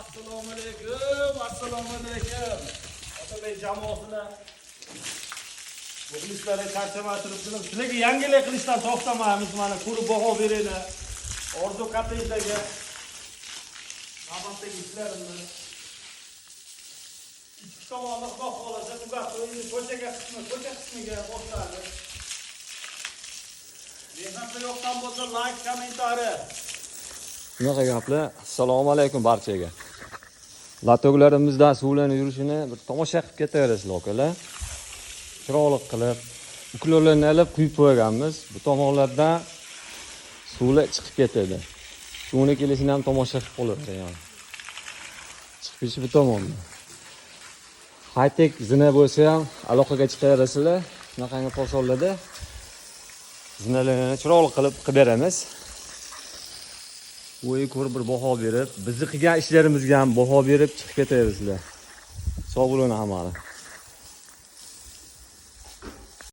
Assalomu alaykum, assalomu alaykum. Otabek jamoasini bu qilishlarga charchamay turibsizlar. Sizlarga yangilik qilishdan to'xtamaymiz. Mana ko'rib baho beringlar. Orzu kattadagi navbatdagi ishlarimni ikki tomonda xudo xolasa tugatib, ko'cha qismiga boshladi. Mehnatda yo'qdan bo'lsa like, kommentariy. Shunaqa gaplar. Assalomu alaykum barchaga. Latoglarimizdan suvlarni yurishini bir tomosha qilib ketaverasizlar akalar. Chiroyli qilib, uklorlarni olib quyib qo'yganmiz. Bu tomonlardan suvlar chiqib ketadi. Suvni kelishini ham tomosha qilib qo'yasiz yani. Chiqib ketishi bu tomonda. High-tech zina bo'lsa ham aloqaga chiqaverasizlar. Shunaqangi posollarda zinalarni chiroyli qilib beramiz. O'yi ko'rib bir baho berib, bizni qilgan ishlarimizga ham baho berib chiqib ketaverasizlar. Sog' bo'ling hammani.